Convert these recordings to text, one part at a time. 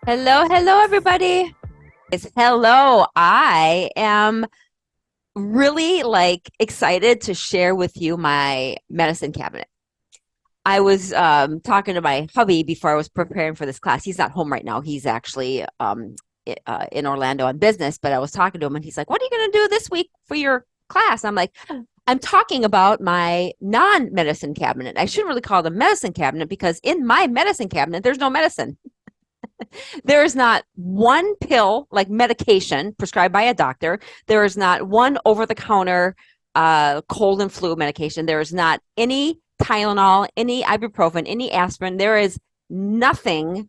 Hello, everybody. Hello. I am really excited to share with you my medicine cabinet. I was talking to my hubby before I was preparing for this class. He's not home right now. He's actually in Orlando on business, but I was talking to him and he's like, "What are you going to do this week for your class?" I'm like, "I'm talking about my non-medicine cabinet. I shouldn't really call it a medicine cabinet because in my medicine cabinet, there's no medicine. There is not one pill, like medication prescribed by a doctor. There is not one over the counter cold and flu medication. There is not any Tylenol, any ibuprofen, any aspirin. There is nothing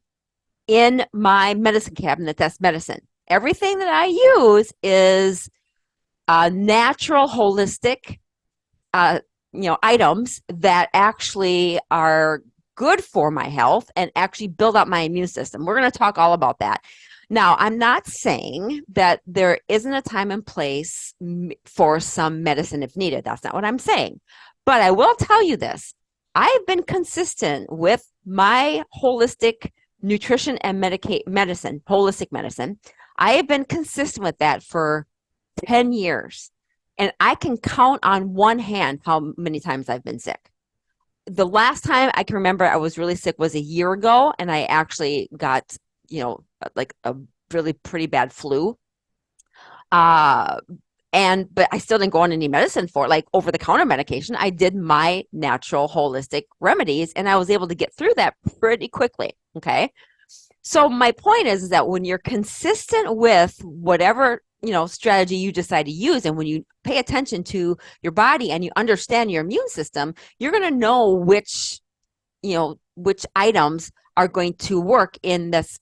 in my medicine cabinet that's medicine. Everything that I use is natural, holistic, uh, items that actually are good for my health and actually build up my immune system. We're going to talk all about that. Now, I'm not saying that there isn't a time and place for some medicine if needed. That's not what I'm saying. But I will tell you this. I've been consistent with my holistic nutrition and medicine, holistic medicine. I have been consistent with that for 10 years. And I can count on one hand how many times I've been sick. The last time I can remember I was really sick was a year ago, and I actually got, like a really pretty bad flu. Uh, but I still didn't go on any medicine for it, like over the counter medication. I did my natural holistic remedies, and I was able to get through that pretty quickly. Okay. So my point is that when you're consistent with whatever strategy you decide to use, and when you pay attention to your body and you understand your immune system, you're going to know which items are going to work in this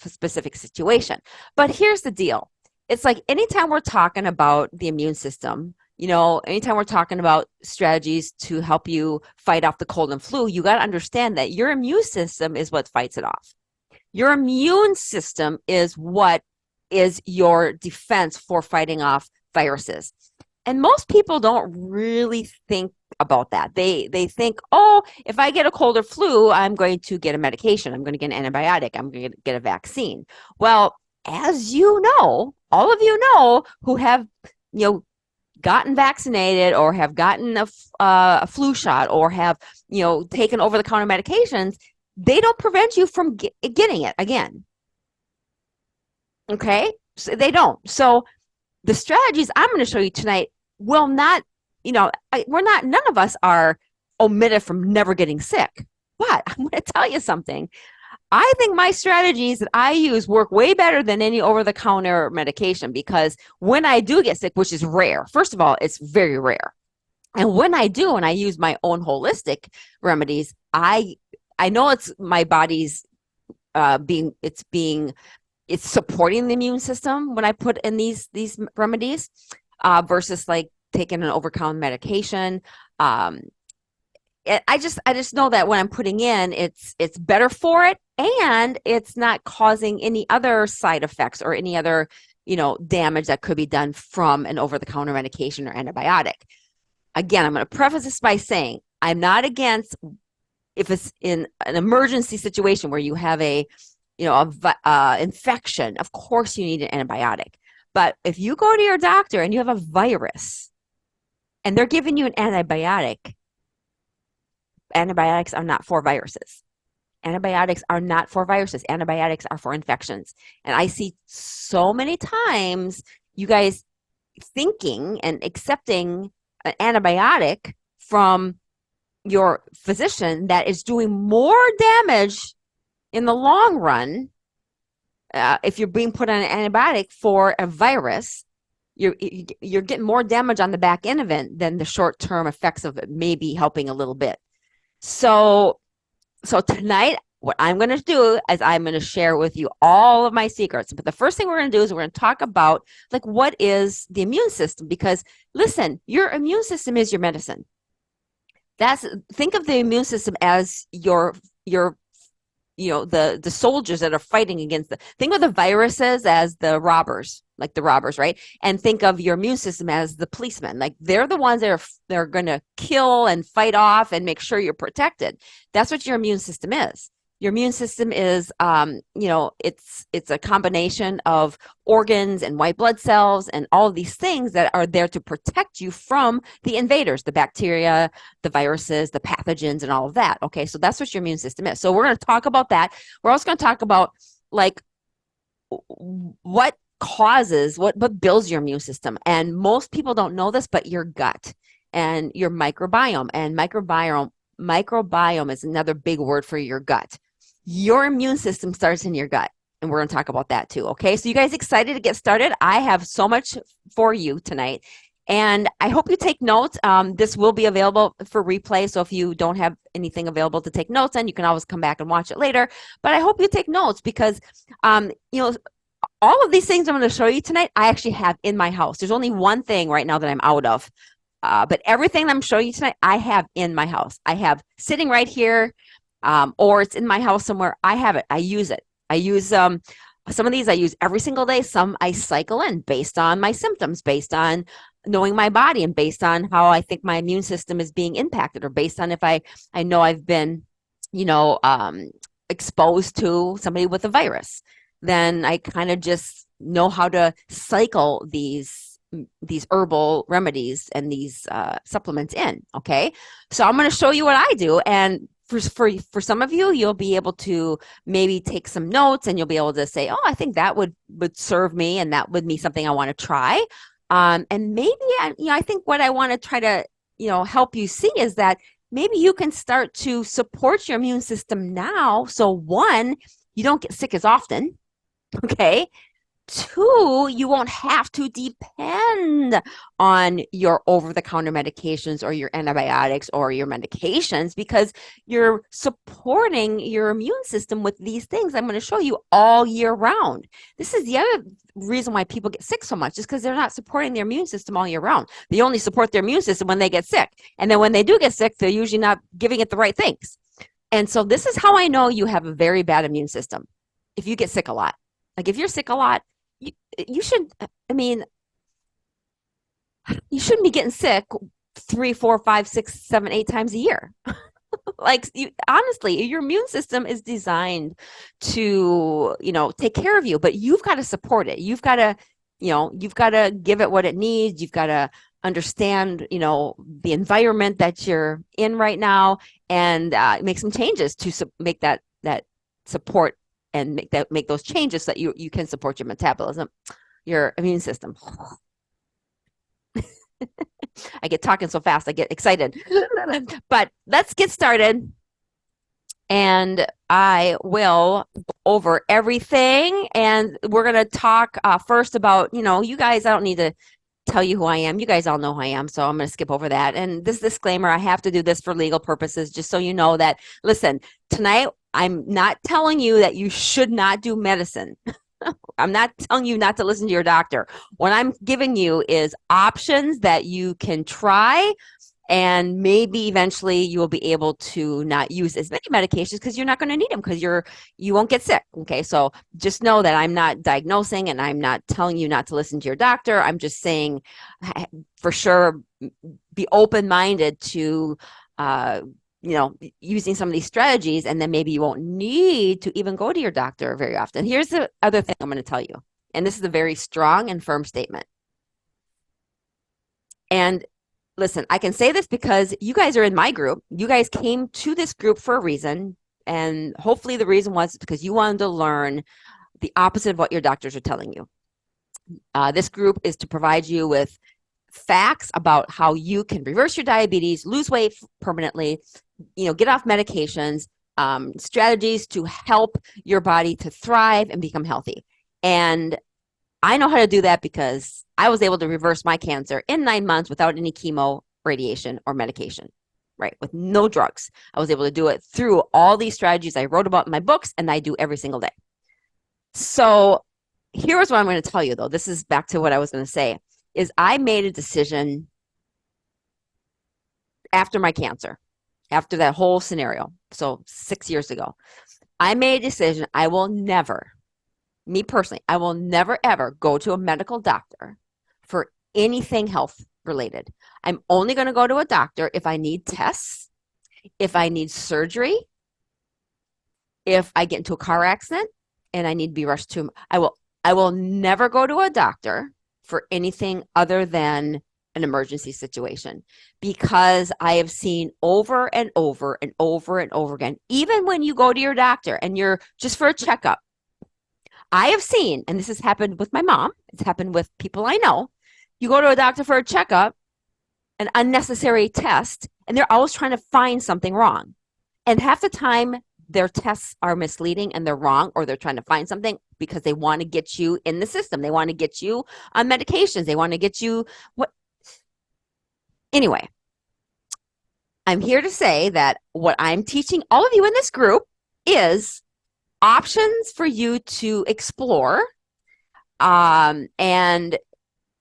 specific situation. But here's the deal. It's like anytime we're talking about the immune system, anytime we're talking about strategies to help you fight off the cold and flu, you got to understand that your immune system is what fights it off. Your immune system is what is your defense for fighting off viruses. And most people don't really think about that. They think, oh, if I get a cold or flu, I'm going to get a medication. I'm going to get an antibiotic. I'm going to get a vaccine. Well, as you know, all of you know who have, gotten vaccinated or have gotten a flu shot or have, taken over-the-counter medications, they don't prevent you from getting it again. Okay? So they don't. So the strategies I'm going to show you tonight will not, none of us are omitted from never getting sick. But I'm going to tell you something. I think my strategies that I use work way better than any over-the-counter medication, because when I do get sick, which is rare, first of all, it's very rare. And when I do, and I use my own holistic remedies, I know it's my body's it's supporting the immune system when I put in these remedies versus like taking an over-the-counter medication. I just know that when I'm putting in, it's better for it, and it's not causing any other side effects or any other damage that could be done from an over-the-counter medication or antibiotic. Again, I'm going to preface this by saying I'm not against if it's in an emergency situation where you have a infection. Of course, you need an antibiotic. But if you go to your doctor and you have a virus and they're giving you an antibiotic, antibiotics are not for viruses. Antibiotics are not for viruses. Antibiotics are for infections. And I see so many times you guys thinking and accepting an antibiotic from your physician that is doing more damage in the long run. If you're being put on an antibiotic for a virus, you're getting more damage on the back end of it than the short-term effects of it maybe helping a little bit. So tonight what I'm going to do is I'm going to share with you all of my secrets. But the first thing we're going to do is we're going to talk about like what is the immune system, because listen, your immune system is your medicine. Think of the immune system as your the soldiers that are fighting against think of the viruses as the robbers, like the robbers, right? And think of your immune system as the policemen, like they're the ones that they're going to kill and fight off and make sure you're protected. That's what your immune system is. Your immune system is it's a combination of organs and white blood cells and all of these things that are there to protect you from the invaders, the bacteria, the viruses, the pathogens, and all of that. Okay, so that's what your immune system is. So we're going to talk about that. We're also going to talk about like what builds your immune system. And most people don't know this, but your gut and your microbiome. And microbiome is another big word for your gut. Your immune system starts in your gut. And we're going to talk about that too. Okay, so you guys excited to get started? I have so much for you tonight. And I hope you take notes. This will be available for replay. So if you don't have anything available to take notes on, you can always come back and watch it later. But I hope you take notes because, all of these things I'm going to show you tonight, I actually have in my house. There's only one thing right now that I'm out of. But everything I'm showing you tonight, I have in my house. I have sitting right here, or it's in my house somewhere. I have it. I use it. I use some of these I use every single day. Some I cycle in based on my symptoms, based on knowing my body, and based on how I think my immune system is being impacted, or based on if I know I've been, exposed to somebody with a virus. Then I kind of just know how to cycle these herbal remedies and these supplements in. Okay, so I'm going to show you what I do, and for some of you, you'll be able to maybe take some notes, and you'll be able to say, "Oh, I think that would serve me, and that would be something I want to try." And maybe I think what I want to try to help you see is that maybe you can start to support your immune system now. So one, you don't get sick as often. Okay. Two, you won't have to depend on your over-the-counter medications or your antibiotics or your medications, because you're supporting your immune system with these things I'm going to show you all year round. This is the other reason why people get sick so much, is because they're not supporting their immune system all year round. They only support their immune system when they get sick. And then when they do get sick, they're usually not giving it the right things. And so this is how I know you have a very bad immune system. If you get sick a lot. Like if you're sick a lot, you shouldn't be getting sick 3, 4, 5, 6, 7, 8 times a year. Honestly, your immune system is designed to, take care of you, but you've got to support it. You've got to give it what it needs. You've got to understand, the environment that you're in right now, and make some changes to make that support, and make those changes so that you can support your metabolism, your immune system. I get talking so fast, I get excited. But let's get started. And I will go over everything. And we're going to talk first about, you guys, I don't need to tell you who I am. You guys all know who I am, so I'm going to skip over that. And this disclaimer, I have to do this for legal purposes, just so you know that, listen, tonight, I'm not telling you that you should not do medicine. I'm not telling you not to listen to your doctor. What I'm giving you is options that you can try, and maybe eventually you will be able to not use as many medications because you're not going to need them, because you won't get sick. Okay, so just know that I'm not diagnosing, and I'm not telling you not to listen to your doctor. I'm just saying, for sure, be open-minded to using some of these strategies, and then maybe you won't need to even go to your doctor very often. Here's the other thing I'm going to tell you, and this is a very strong and firm statement. And listen, I can say this because you guys are in my group. You guys came to this group for a reason, and hopefully the reason was because you wanted to learn the opposite of what your doctors are telling you. This group is to provide you with facts about how you can reverse your diabetes, lose weight permanently, get off medications, strategies to help your body to thrive and become healthy. And I know how to do that because I was able to reverse my cancer in 9 months without any chemo, radiation, or medication. right? With no drugs. I was able to do it through all these strategies I wrote about in my books, and I do every single day. So here's what I'm going to tell you, though. This is back to what I was going to say, is I made a decision after my cancer, after that whole scenario. So 6 years ago, I made a decision. I will never, me personally, I will never, ever go to a medical doctor for anything health related. I'm only going to go to a doctor if I need tests, if I need surgery, if I get into a car accident and I need to be rushed to, I will never go to a doctor for anything other than an emergency situation, because I have seen over and over and over and over again, even when you go to your doctor and you're just for a checkup, I have seen, and this has happened with my mom, it's happened with people I know, you go to a doctor for a checkup, an unnecessary test, and they're always trying to find something wrong. And half the time, their tests are misleading and they're wrong, or they're trying to find something because they want to get you in the system. They want to get you on medications. They want to get you what. Anyway, I'm here to say that what I'm teaching all of you in this group is options for you to explore. And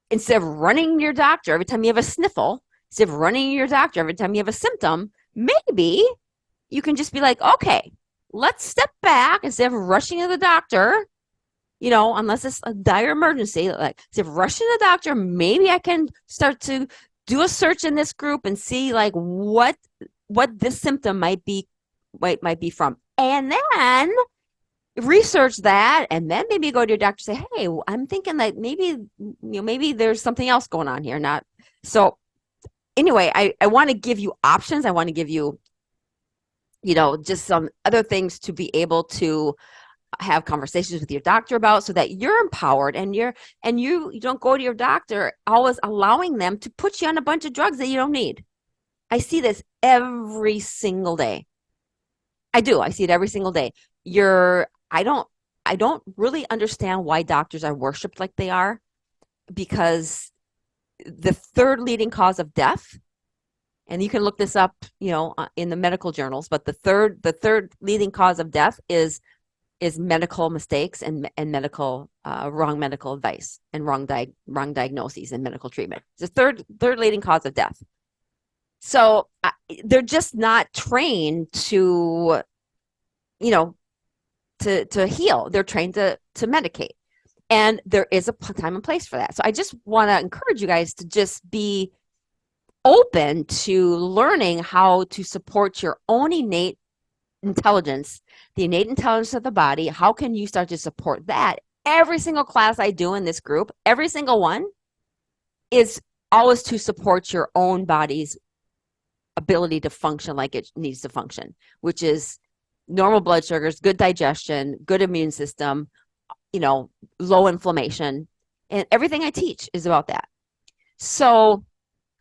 instead of running your doctor every time you have a sniffle, instead of running your doctor every time you have a symptom, maybe you can just be like, okay, let's step back instead of rushing to the doctor, unless it's a dire emergency, like instead of rushing to the doctor, maybe I can start to do a search in this group and see like what this symptom might be from. And then research that, and then maybe go to your doctor and say, hey, I'm thinking that maybe there's something else going on here. Not so anyway, I want to give you options. I want to give you, just some other things to be able to have conversations with your doctor about, so that you're empowered and you don't go to your doctor always allowing them to put you on a bunch of drugs that you don't need. I see this every single day. I do. I see it every single day. I don't really understand why doctors are worshipped like they are, because the third leading cause of death, and you can look this up, in the medical journals, but the third leading cause of death is medical mistakes and medical wrong medical advice and wrong diagnoses and medical treatment. It's the third leading cause of death. So they're just not trained to heal. They're trained to medicate, and there is a time and place for that. So I just want to encourage you guys to just be open to learning how to support your own innate intelligence, the innate intelligence of the body. How can you start to support that? Every single class I do in this group, every single one, is always to support your own body's ability to function like it needs to function, which is normal blood sugars, good digestion, good immune system, low inflammation, and everything I teach is about that. So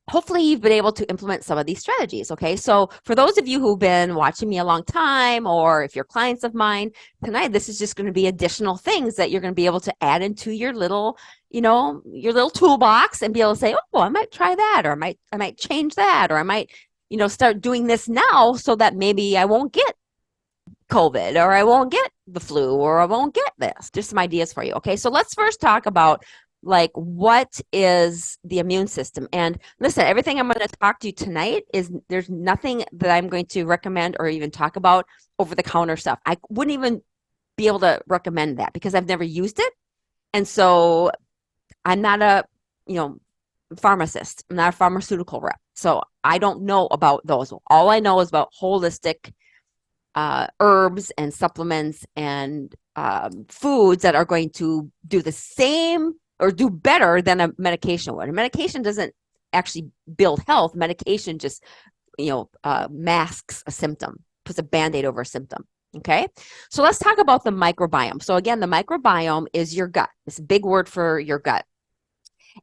hopefully you've been able to implement some of these strategies. Okay. So for those of you who've been watching me a long time, or if you're clients of mine, tonight, this is just going to be additional things that you're going to be able to add into your little, your little toolbox, and be able to say, oh, I might try that, or I might change that, or I might, start doing this now so that maybe I won't get COVID, or I won't get the flu, or I won't get this. Just some ideas for you. Okay. So let's first talk about what is the immune system. And listen, everything I'm going to talk to you tonight there's nothing that I'm going to recommend or even talk about over the counter stuff. I wouldn't even be able to recommend that because I've never used it. And so I'm not a, pharmacist. I'm not a pharmaceutical rep. So I don't know about those. All I know is about holistic herbs and supplements and foods that are going to do the same or do better than a medication would. A medication doesn't actually build health. Medication just, masks a symptom, puts a Band-Aid over a symptom. Okay. So let's talk about the microbiome. So again, the microbiome is your gut. It's a big word for your gut.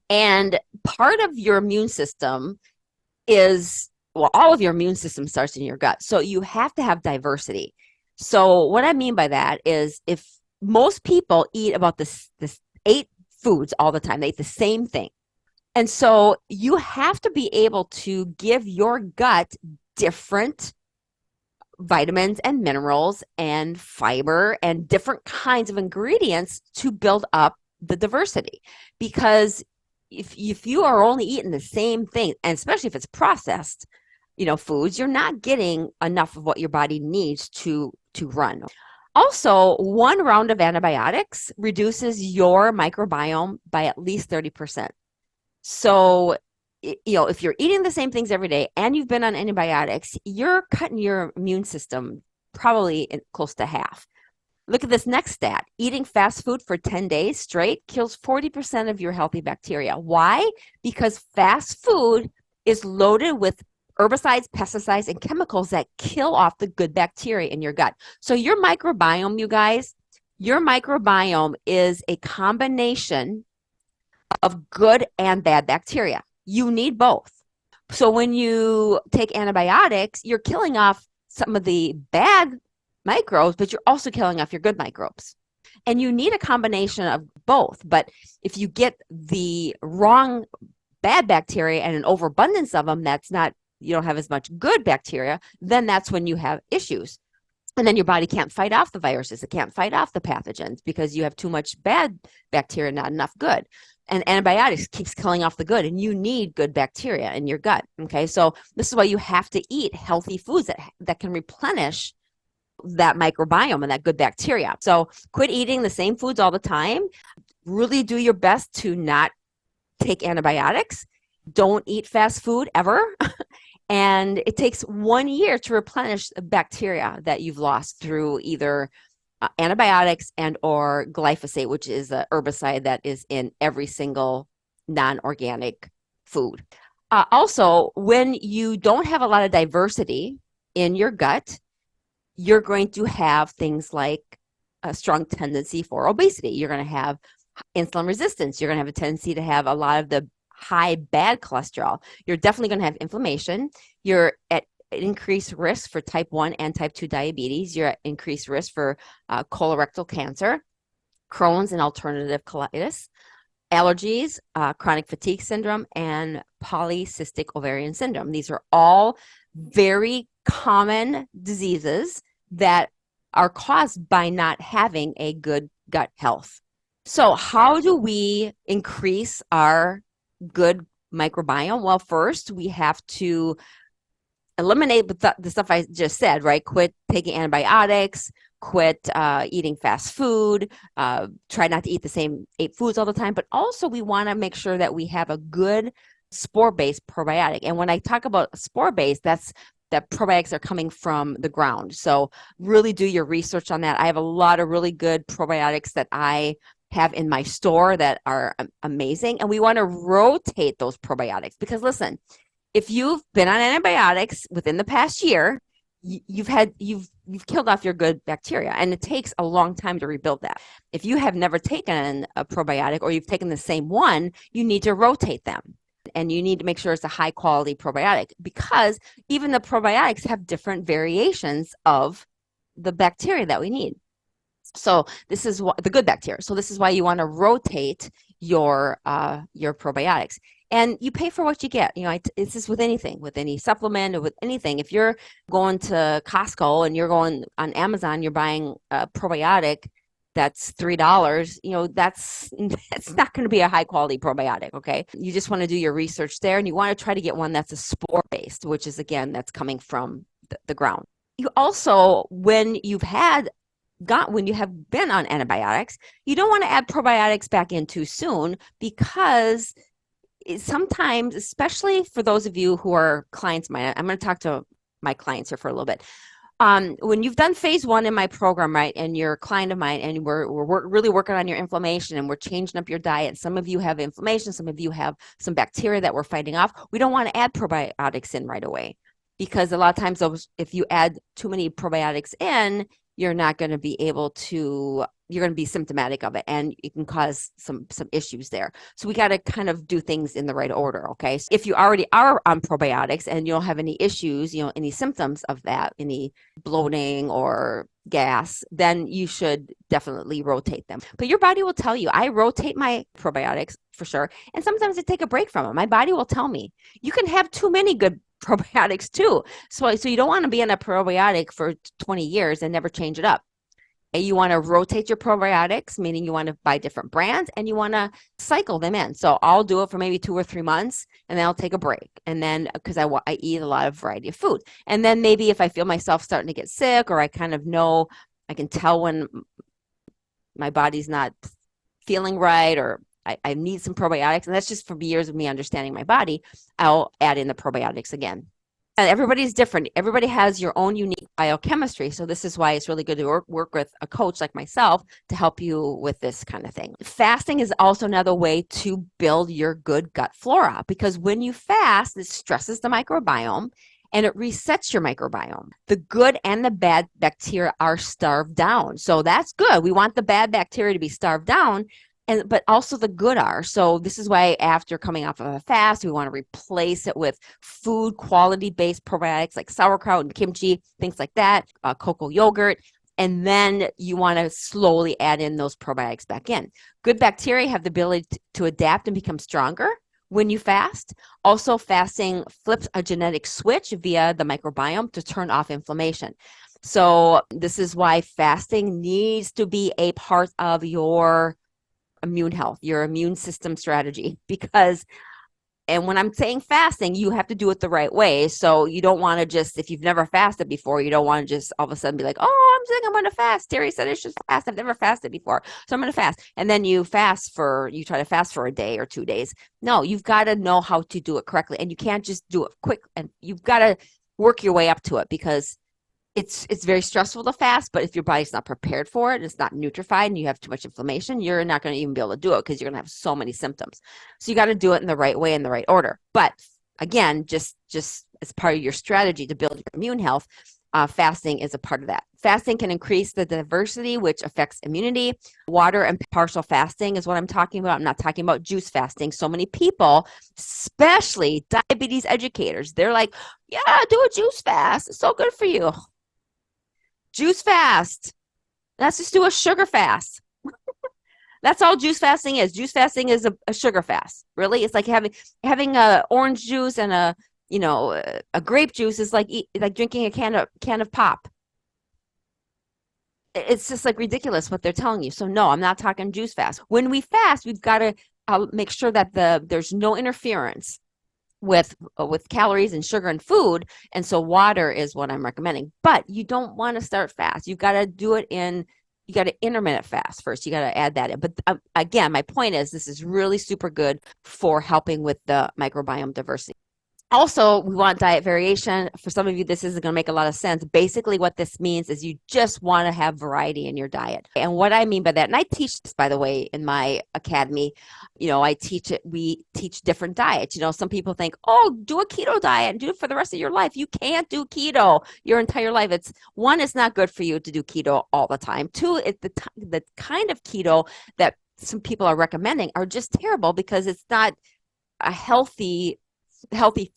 And part of your immune system is, all of your immune system starts in your gut. So you have to have diversity. So what I mean by that is, if most people eat about this 8 foods all the time, they eat the same thing. And so you have to be able to give your gut different vitamins and minerals and fiber and different kinds of ingredients to build up the diversity. Because if you are only eating the same thing, and especially if it's processed, foods, you're not getting enough of what your body needs to run. Also, one round of antibiotics reduces your microbiome by at least 30%. So, if you're eating the same things every day and you've been on antibiotics, you're cutting your immune system probably close to half. Look at this next stat. Eating fast food for 10 days straight kills 40% of your healthy bacteria. Why? Because fast food is loaded with herbicides, pesticides, and chemicals that kill off the good bacteria in your gut. So your microbiome, you guys, your microbiome is a combination of good and bad bacteria. You need both. So when you take antibiotics, you're killing off some of the bad microbes, but you're also killing off your good microbes. And you need a combination of both. But if you get the wrong bad bacteria and an overabundance of them, you don't have as much good bacteria, then that's when you have issues. And then your body can't fight off the viruses. It can't fight off the pathogens because you have too much bad bacteria, not enough good. And antibiotics keeps killing off the good, and you need good bacteria in your gut. Okay, so this is why you have to eat healthy foods that can replenish that microbiome and that good bacteria. So quit eating the same foods all the time. Really do your best to not take antibiotics. Don't eat fast food ever. And it takes 1 year to replenish the bacteria that you've lost through either antibiotics and or glyphosate, which is a herbicide that is in every single non-organic food. Also, when you don't have a lot of diversity in your gut, you're going to have things like a strong tendency for obesity. You're going to have insulin resistance. You're going to have a tendency to have a lot of the high bad cholesterol. You're definitely going to have inflammation. You're at increased risk for type 1 and type 2 diabetes. You're at increased risk for colorectal cancer, Crohn's and alternative colitis, allergies, chronic fatigue syndrome, and polycystic ovarian syndrome. These are all very common diseases that are caused by not having a good gut health. So how do we increase our good microbiome? Well, first we have to eliminate the stuff I just said, right? Quit taking antibiotics, quit eating fast food, try not to eat the same 8 foods all the time, but also we want to make sure that we have a good spore-based probiotic. And when I talk about spore-based, that probiotics are coming from the ground. So really do your research on that. I have a lot of really good probiotics that I have in my store that are amazing. And we want to rotate those probiotics because listen, if you've been on antibiotics within the past year, you've killed off your good bacteria, and it takes a long time to rebuild that. If you have never taken a probiotic or you've taken the same one, you need to rotate them. And you need to make sure it's a high quality probiotic because even the probiotics have different variations of the bacteria that we need. So this is the good bacteria. So this is why you want to rotate your probiotics. And you pay for what you get. It's just with anything, with any supplement or with anything. If you're going to Costco and you're going on Amazon, you're buying a probiotic that's $3, that's not going to be a high quality probiotic. Okay. You just want to do your research there, and you want to try to get one that's a spore based, which is again, that's coming from the ground. You also, when you have been on antibiotics, you don't want to add probiotics back in too soon because sometimes, especially for those of you who are clients of mine, I'm going to talk to my clients here for a little bit. When you've done phase 1 in my program, right, and you're a client of mine, and we're really working on your inflammation, and we're changing up your diet. Some of you have inflammation, some of you have some bacteria that we're fighting off. We don't want to add probiotics in right away because a lot of times if you add too many probiotics in, you're not going to be able to, you're going to be symptomatic of it, and it can cause some issues there. So we got to kind of do things in the right order, okay? So if you already are on probiotics and you don't have any issues, any symptoms of that, any bloating or gas, then you should definitely rotate them. But your body will tell you. I rotate my probiotics for sure, and sometimes I take a break from it. My body will tell me, you can have too many good probiotics too. So you don't want to be on a probiotic for 20 years and never change it up. You want to rotate your probiotics, meaning you want to buy different brands and you want to cycle them in. So I'll do it for maybe 2 or 3 months and then I'll take a break. And then because I eat a lot of variety of food. And then maybe if I feel myself starting to get sick or I kind of know, I can tell when my body's not feeling right or I need some probiotics. And that's just from years of me understanding my body. I'll add in the probiotics again. And everybody's different. Everybody has your own unique biochemistry. So this is why it's really good to work with a coach like myself to help you with this kind of thing. Fasting is also another way to build your good gut flora because when you fast, it stresses the microbiome and it resets your microbiome. The good and the bad bacteria are starved down. So that's good. We want the bad bacteria to be starved down, but also the good are. So this is why after coming off of a fast, we want to replace it with food quality-based probiotics like sauerkraut and kimchi, things like that, cocoa yogurt. And then you want to slowly add in those probiotics back in. Good bacteria have the ability to adapt and become stronger when you fast. Also, fasting flips a genetic switch via the microbiome to turn off inflammation. So this is why fasting needs to be a part of your immune health, your immune system strategy, and when I'm saying fasting, you have to do it the right way. So you don't want to just, if you've never fasted before, you don't want to just all of a sudden be like, oh, I'm saying I'm going to fast. Terry said I should fast. I've never fasted before, so I'm going to fast. And then you try to fast for a day or 2 days. No, you've got to know how to do it correctly. And you can't just do it quick. And you've got to work your way up to it because it's very stressful to fast, but if your body's not prepared for it, and it's not nutrified, and you have too much inflammation, you're not going to even be able to do it because you're going to have so many symptoms. So you got to do it in the right way, in the right order. But again, just as part of your strategy to build your immune health, fasting is a part of that. Fasting can increase the diversity, which affects immunity. Water and partial fasting is what I'm talking about. I'm not talking about juice fasting. So many people, especially diabetes educators, they're like, yeah, do a juice fast. It's so good for you. Juice fast. Let's just do a sugar fast. That's all juice fasting is. Juice fasting is a sugar fast. Really, it's like having a orange juice and a grape juice is like drinking a can of pop. It's just like ridiculous what they're telling you. So no, I'm not talking juice fast. When we fast, we've got to make sure that there's no interference with calories and sugar and food, and so water is what I'm recommending. But you don't want to start fast. You've got to do it you got to intermittent fast first. You got to add that in. But again, my point is this is really super good for helping with the microbiome diversity. Also, we want diet variation. For some of you, this isn't going to make a lot of sense. Basically, what this means is you just want to have variety in your diet. And what I mean by that, and I teach this, by the way, in my academy, I teach it. We teach different diets. Some people think, oh, do a keto diet and do it for the rest of your life. You can't do keto your entire life. It's not good for you to do keto all the time. Two, the kind of keto that some people are recommending are just terrible because it's not a healthy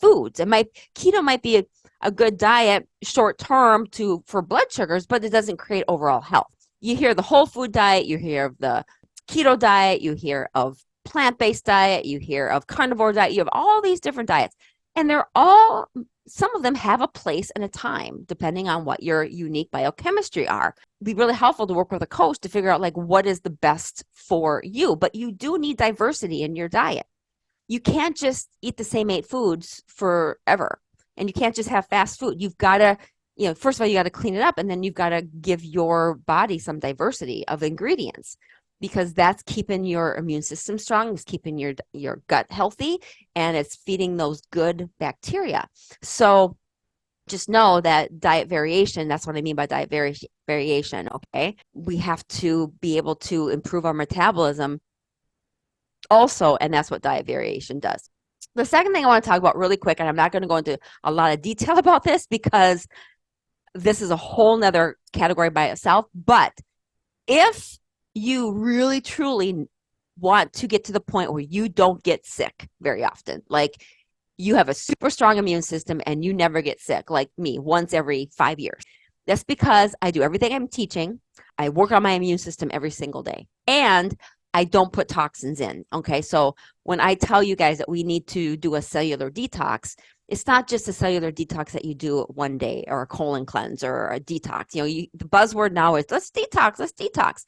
foods. Keto might be a good diet short term for blood sugars, but it doesn't create overall health. You hear the whole food diet, you hear of the keto diet, you hear of plant-based diet, you hear of carnivore diet, you have all these different diets. And some of them have a place and a time, depending on what your unique biochemistry are. It'd be really helpful to work with a coach to figure out what is the best for you. But you do need diversity in your diet. You can't just eat the same 8 foods forever. And you can't just have fast food. You've got to, first of all, you got to clean it up. And then you've got to give your body some diversity of ingredients because that's keeping your immune system strong. It's keeping your gut healthy. And it's feeding those good bacteria. So just know that diet variation, that's what I mean by diet variation, okay? We have to be able to improve our metabolism also, and that's what diet variation does. The second thing I want to talk about really quick, and I'm not going to go into a lot of detail about this because this is a whole nother category by itself, but if you really truly want to get to the point where you don't get sick very often, like you have a super strong immune system and you never get sick, like me, once every 5 years, that's because I do everything I'm teaching. I work on my immune system every single day. And I don't put toxins in. Okay. So when I tell you guys that we need to do a cellular detox, it's not just a cellular detox that you do one day or a colon cleanse or a detox. The buzzword now is let's detox, let's detox.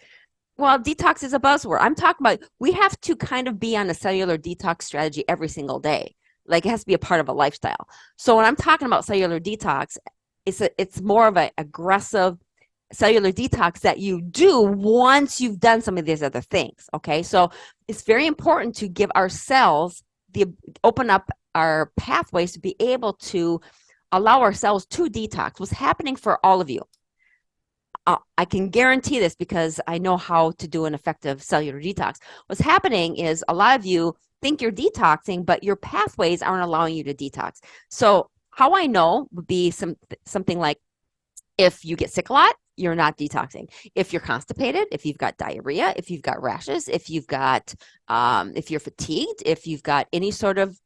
Well, detox is a buzzword. I'm talking about we have to kind of be on a cellular detox strategy every single day. Like it has to be a part of a lifestyle. So when I'm talking about cellular detox, it's more of an aggressive cellular detox that you do once you've done some of these other things. Okay. So it's very important to give our cells open up our pathways to be able to allow ourselves to detox. What's happening for all of you? I can guarantee this because I know how to do an effective cellular detox. What's happening is a lot of you think you're detoxing, but your pathways aren't allowing you to detox. So how I know would be something like if you get sick a lot, you're not detoxing. If you're constipated, if you've got diarrhea, if you've got rashes, if you've got, if you're fatigued, if you've got any sort of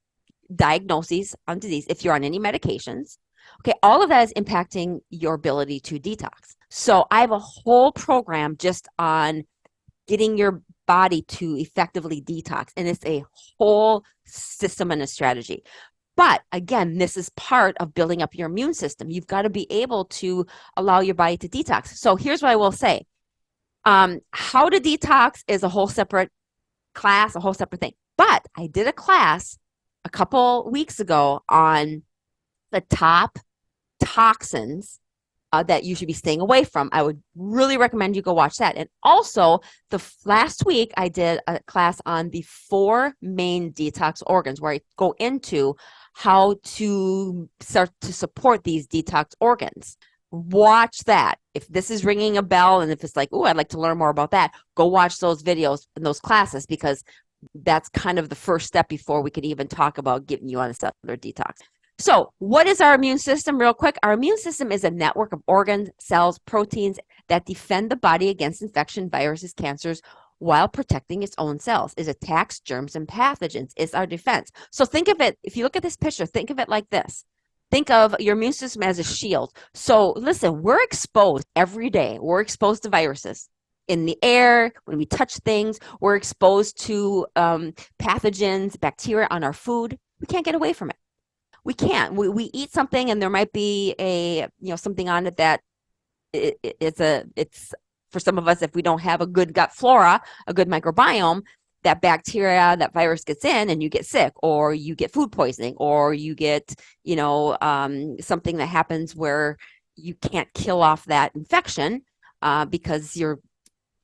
diagnoses on disease, if you're on any medications, okay, all of that is impacting your ability to detox. So I have a whole program just on getting your body to effectively detox, and it's a whole system and a strategy. But again, this is part of building up your immune system. You've got to be able to allow your body to detox. So here's what I will say. How to detox is a whole separate class, a whole separate thing. But I did a class a couple weeks ago on the top toxins that you should be staying away from. I would really recommend you go watch that. And also, last week I did a class on the 4 main detox organs where I go into how to start to support these detox organs. Watch that. If this is ringing a bell and if it's like, oh, I'd like to learn more about that, go watch those videos and those classes because that's kind of the first step before we could even talk about getting you on a cellular detox. So what is our immune system? Real quick, our immune system is a network of organs, cells, proteins that defend the body against infection, viruses, cancers, while protecting its own cells. It attacks germs and pathogens. It's our defense. So think of it, if you look at this picture, think of it like this. Think of your immune system as a shield. So listen, we're exposed every day. We're exposed to viruses in the air, when we touch things. We're exposed to pathogens, bacteria on our food. We can't get away from it. We can't. We eat something and there might be something on it that it's for some of us, if we don't have a good gut flora, a good microbiome, that bacteria, that virus gets in and you get sick, or you get food poisoning, or you get, something that happens where you can't kill off that infection because your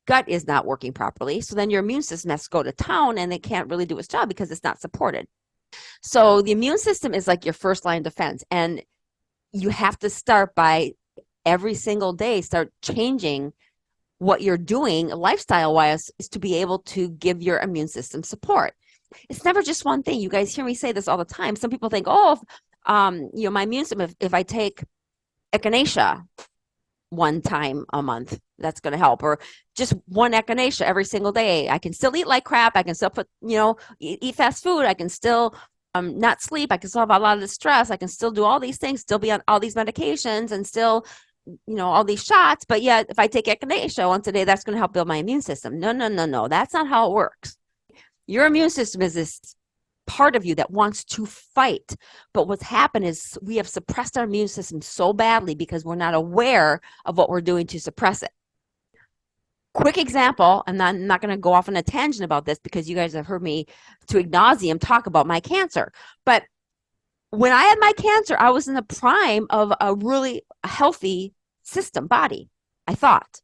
gut is not working properly. So then your immune system has to go to town and it can't really do its job because it's not supported. So the immune system is like your first line of defense, and you have to start by every single day, start changing what you're doing lifestyle wise is to be able to give your immune system support. It's never just one thing. You guys hear me say this all the time. Some people think, my immune system, if I take echinacea 1 time a month, that's going to help, or just 1 echinacea every single day. I can still eat like crap. I can still eat fast food. I can still not sleep. I can still have a lot of the stress. I can still do all these things, still be on all these medications and still, all these shots. But yet if I take echinacea once a day, that's going to help build my immune system. No. That's not how it works. Your immune system is this part of you that wants to fight. But what's happened is we have suppressed our immune system so badly because we're not aware of what we're doing to suppress it. Quick example, and I'm not going to go off on a tangent about this because you guys have heard me to ad nauseum talk about my cancer. But when I had my cancer, I was in the prime of a really healthy system, body, I thought.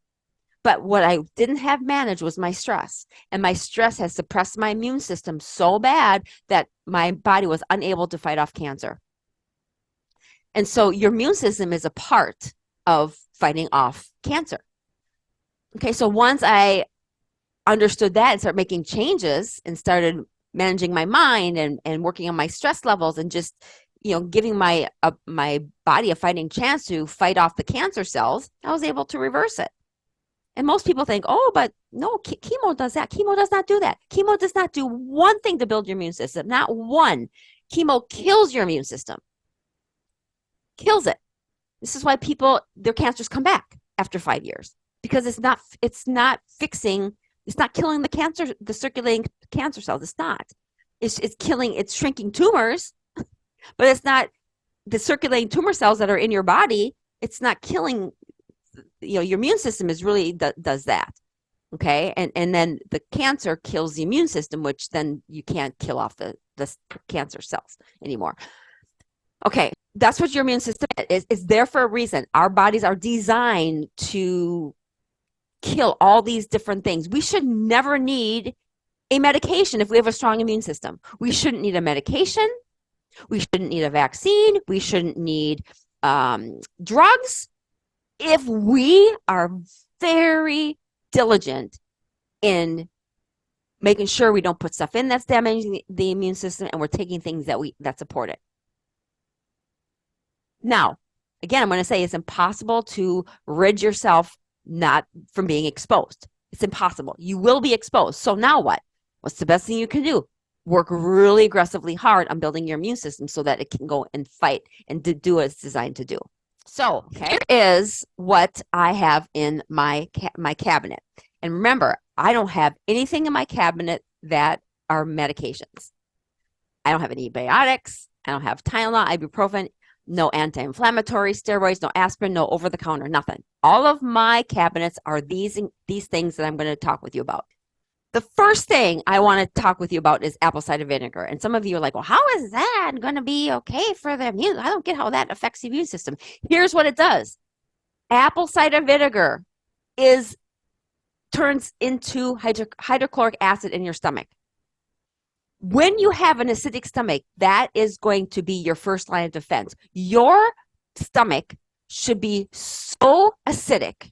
But what I didn't have managed was my stress. And my stress has suppressed my immune system so bad that my body was unable to fight off cancer. And so your immune system is a part of fighting off cancer. Okay, so once I understood that and started making changes and started managing my mind and working on my stress levels and just, giving my body a fighting chance to fight off the cancer cells, I was able to reverse it. And most people think, but no, chemo does that. Chemo does not do that. Chemo does not do one thing to build your immune system, not one. Chemo kills your immune system, kills it. This is why their cancers come back after 5 years, because it's not fixing It's not killing the cancer, the circulating cancer cells. It's not. It's killing, it's shrinking tumors, but it's not the circulating tumor cells that are in your body. It's not killing, your immune system is really does that. Okay. And then the cancer kills the immune system, which then you can't kill off the cancer cells anymore. Okay. That's what your immune system is. It's there for a reason. Our bodies are designed to kill all these different things. We should never need a medication if we have a strong immune system. We shouldn't need a medication. We shouldn't need a vaccine. We shouldn't need drugs if we are very diligent in making sure we don't put stuff in that's damaging the immune system, and we're taking things that support it. Now, again, I'm going to say it's impossible to rid yourself not from being exposed. It's impossible. You will be exposed. So now what? What's the best thing you can do? Work really aggressively hard on building your immune system so that it can go and fight and do what it's designed to do. So, here is what I have in my cabinet. And remember, I don't have anything in my cabinet that are medications. I don't have any antibiotics. I don't have Tylenol, ibuprofen, no anti-inflammatory steroids, no aspirin, no over-the-counter, nothing. All of my cabinets are these things that I'm going to talk with you about. The first thing I want to talk with you about is apple cider vinegar. And some of you are like, well, how is that going to be okay for the immune? I don't get how that affects the immune system. Here's what it does. Apple cider vinegar turns into hydrochloric acid in your stomach. When you have an acidic stomach, that is going to be your first line of defense. Your stomach should be so acidic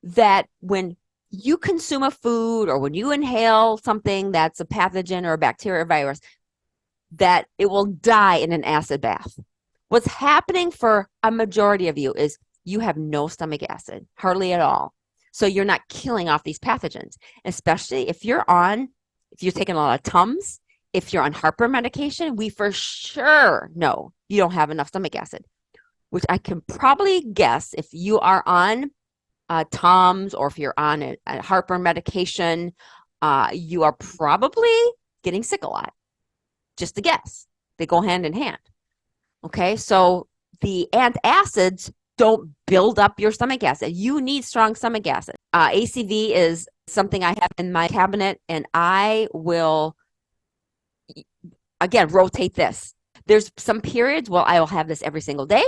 that when you consume a food or when you inhale something that's a pathogen or a bacteria or virus, that it will die in an acid bath. What's happening for a majority of you is you have no stomach acid, hardly at all. So you're not killing off these pathogens, especially if you're taking a lot of Tums, if you're on heartburn medication, we for sure know you don't have enough stomach acid, which I can probably guess if you are on Tums or if you're on a heartburn medication, you are probably getting sick a lot. Just a guess. They go hand in hand. Okay, so the antacids don't build up your stomach acid. You need strong stomach acid. ACV is something I have in my cabinet, and I will, again, rotate this. There's some periods where I will have this every single day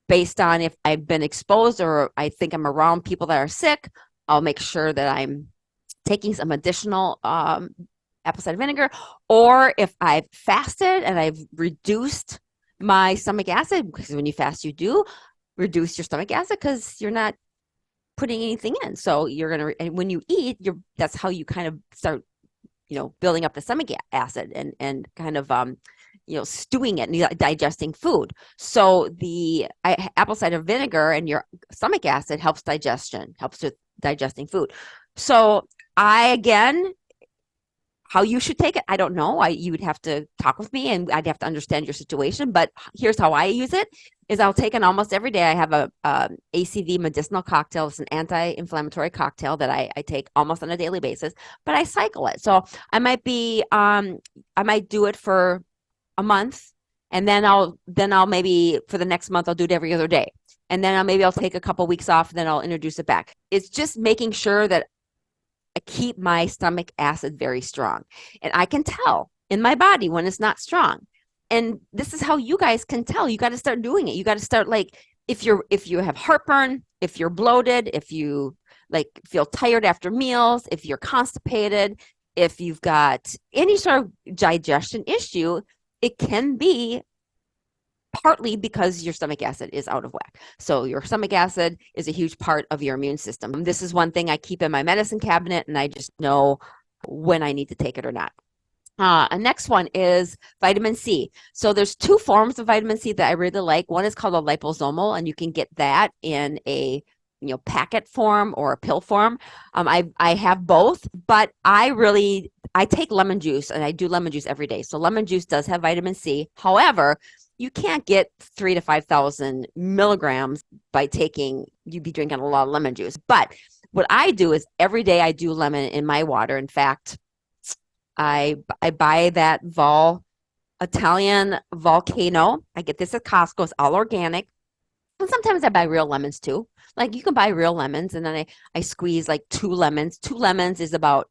based on if I've been exposed or I think I'm around people that are sick. I'll make sure that I'm taking some additional apple cider vinegar, or if I've fasted and I've reduced my stomach acid, because when you fast, you do reduce your stomach acid because you're not putting anything in. So and when you eat, that's how you kind of start, building up the stomach acid and kind of, stewing it and digesting food. So the apple cider vinegar and your stomach acid helps with digesting food. So how you should take it, I don't know. You would have to talk with me and I'd have to understand your situation. But here's how I use it, is I'll take it almost every day. I have a ACV medicinal cocktail. It's an anti-inflammatory cocktail that I take almost on a daily basis, but I cycle it. So I might do it for a month, and then I'll maybe for the next month, I'll do it every other day. And then I'll take a couple weeks off, and then I'll introduce it back. It's just making sure that I keep my stomach acid very strong. And I can tell in my body when it's not strong. And this is how you guys can tell. You got to start doing it. You got to start, like, if you have heartburn, if you're bloated, if you feel tired after meals, if you're constipated, if you've got any sort of digestion issue, it can be partly because your stomach acid is out of whack. So your stomach acid is a huge part of your immune system. This is one thing I keep in my medicine cabinet, and I just know when I need to take it or not. Next one is vitamin C. So there's two forms of vitamin C that I really like. One is called a liposomal, and you can get that in a packet form or a pill form. I have both, but I take lemon juice, and I do lemon juice every day. So lemon juice does have vitamin C. However, you can't get 3,000 to 5,000 milligrams by you'd be drinking a lot of lemon juice. But what I do is every day I do lemon in my water. In fact, I buy that Italian volcano. I get this at Costco. It's all organic. And sometimes I buy real lemons too. Like you can buy real lemons, and then I squeeze like 2 lemons. 2 lemons is about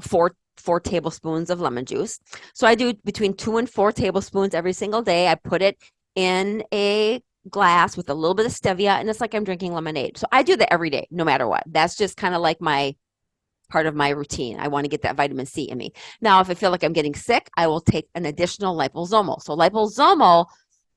four tablespoons of lemon juice. So I do between 2 and 4 tablespoons every single day. I put it in a glass with a little bit of stevia, and it's like I'm drinking lemonade. So I do that every day, no matter what. That's just kind of like my part of my routine. I want to get that vitamin C in me. Now, if I feel like I'm getting sick, I will take an additional liposomal. So liposomal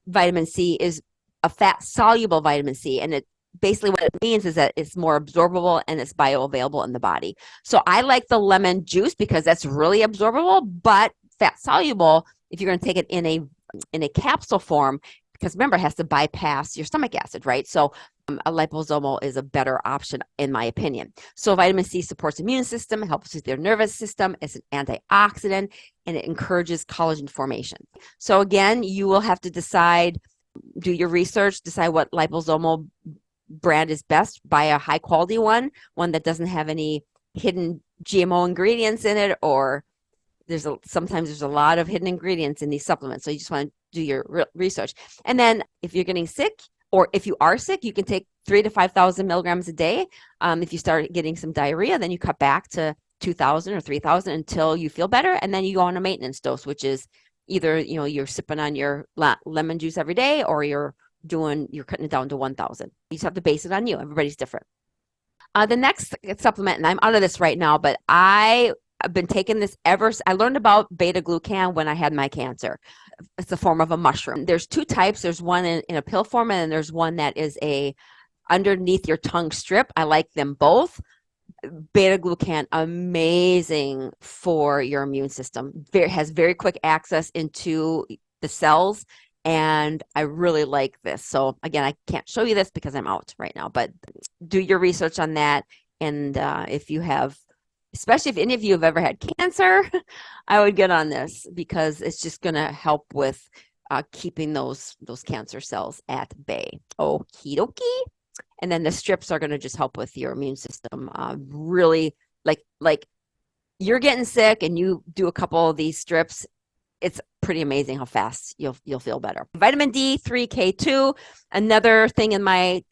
vitamin C is a fat soluble vitamin C, and it basically what it means is that it's more absorbable and it's bioavailable in the body. So I like the lemon juice because that's really absorbable, but fat soluble, if you're going to take it in a capsule form, because remember, it has to bypass your stomach acid, right? So a liposomal is a better option, in my opinion. So vitamin C supports the immune system, helps with your nervous system. It's an antioxidant, and it encourages collagen formation. So again, you will have to decide, do your research, decide what liposomal brand is best. Buy a high quality one that doesn't have any hidden GMO ingredients in it, or sometimes there's a lot of hidden ingredients in these supplements. So you just want to do your research. And then if you're getting sick, or if you are sick, you can take 3,000 to 5,000 milligrams a day. If you start getting some diarrhea, then you cut back to 2,000 or 3,000 until you feel better. And then you go on a maintenance dose, which is either, you're sipping on your lemon juice every day, or you're cutting it down to 1,000. You just have to base it on you. Everybody's different. The next supplement, and I'm out of this right now, but I've been taking this I learned about beta glucan when I had my cancer. It's a form of a mushroom. There's 2 types. There's one in a pill form, and then there's one that is a underneath your tongue strip. I like them both. Beta glucan, amazing for your immune system. Has very quick access into the cells, and I really like this. So again, I can't show you this because I'm out right now, but do your research on that. And if you have, especially if any of you have ever had cancer, I would get on this because it's just going to help with keeping those cancer cells at bay. Okie dokie. And then the strips are going to just help with your immune system. Really, like you're getting sick and you do a couple of these strips, it's pretty amazing how fast you'll feel better. Vitamin D3, K2, another thing in my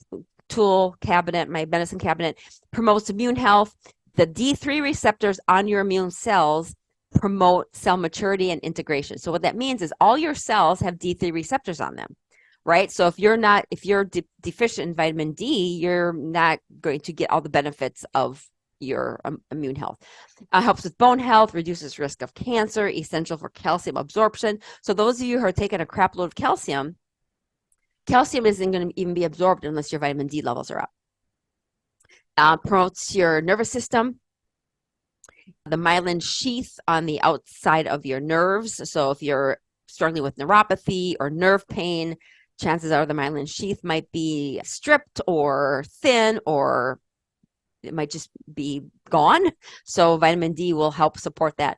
tool cabinet, my medicine cabinet, promotes immune health. The D3 receptors on your immune cells promote cell maturity and integration. So what that means is all your cells have D3 receptors on them, right? So if you're deficient in vitamin D, you're not going to get all the benefits of your immune health. Helps with bone health, reduces risk of cancer, essential for calcium absorption. So those of you who are taking a crap load of calcium isn't going to even be absorbed unless your vitamin D levels are up. Promotes your nervous system, the myelin sheath on the outside of your nerves. So if you're struggling with neuropathy or nerve pain, chances are the myelin sheath might be stripped or thin, or it might just be gone. So vitamin D will help support that.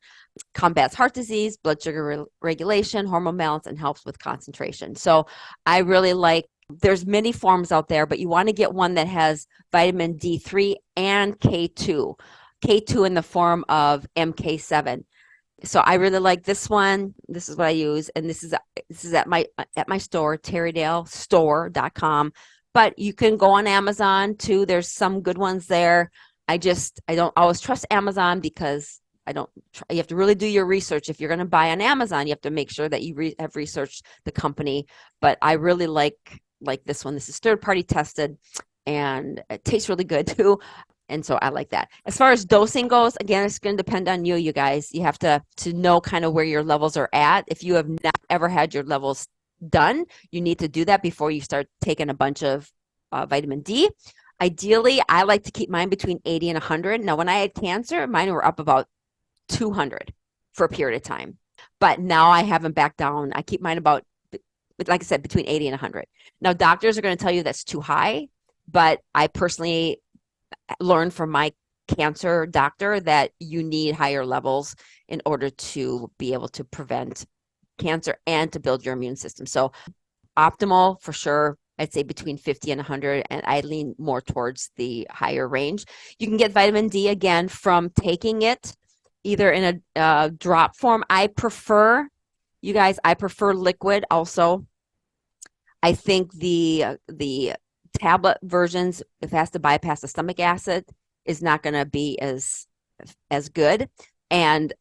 Combats heart disease, blood sugar regulation, hormone balance, and helps with concentration. So I really like, there's many forms out there, but you want to get one that has vitamin D3 and K2. K2 in the form of MK7. So I really like this one. This is what I use, and this is at my store, terrydalestore.com. But you can go on Amazon too. There's some good ones there. I don't always trust Amazon because you have to really do your research. If you're going to buy on Amazon, you have to make sure that you have researched the company. But I really like this one. This is third-party tested, and it tastes really good too. And so I like that. As far as dosing goes, again, it's going to depend on you guys. You have to know kind of where your levels are at. If you have not ever had your levels done, you need to do that before you start taking a bunch of vitamin D. Ideally, I like to keep mine between 80 and 100. Now, when I had cancer, mine were up about 200 for a period of time. But now I haven't backed down. I keep mine about, like I said, between 80 and 100. Now, doctors are going to tell you that's too high, but I personally learned from my cancer doctor that you need higher levels in order to be able to prevent cancer and to build your immune system. So optimal for sure. I'd say between 50 and 100, and I lean more towards the higher range. You can get vitamin D again from taking it either in a drop form. I prefer liquid also. I think the tablet versions, if it has to bypass the stomach acid, is not going to be as good. And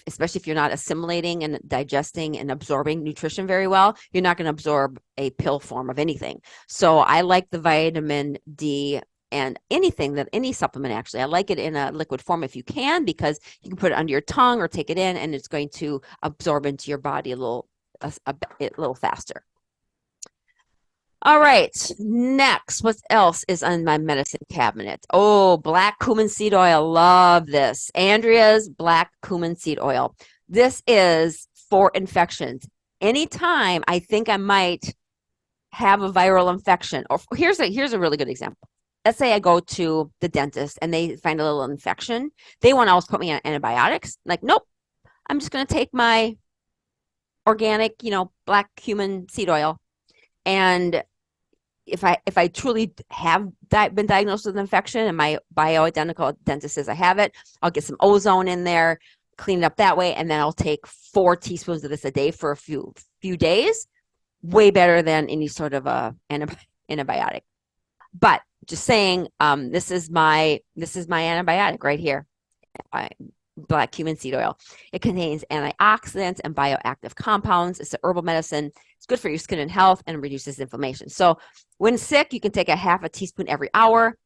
especially if you're not assimilating and digesting and absorbing nutrition very well, you're not going to absorb a pill form of anything. So I like the vitamin D and any supplement actually. I like it in a liquid form if you can, because you can put it under your tongue or take it in, and it's going to absorb into your body a little faster. All right, next, what else is on my medicine cabinet? Oh, black cumin seed oil. Love this. Andrea's black cumin seed oil. This is for infections. Anytime I think I might have a viral infection, or here's a really good example. Let's say I go to the dentist and they find a little infection. They want to always put me on antibiotics. Like, nope, I'm just going to take my organic, black cumin seed oil. And if I truly have been diagnosed with an infection and my bioidentical dentist says I have it, I'll get some ozone in there, clean it up that way, and then I'll take 4 teaspoons of this a day for a few days. Way better than any sort of antibiotic. But just saying, this is my antibiotic right here. Black cumin seed oil. It contains antioxidants and bioactive compounds. It's an herbal medicine. It's good for your skin and health and reduces inflammation. So when sick, you can take a half a teaspoon every hour.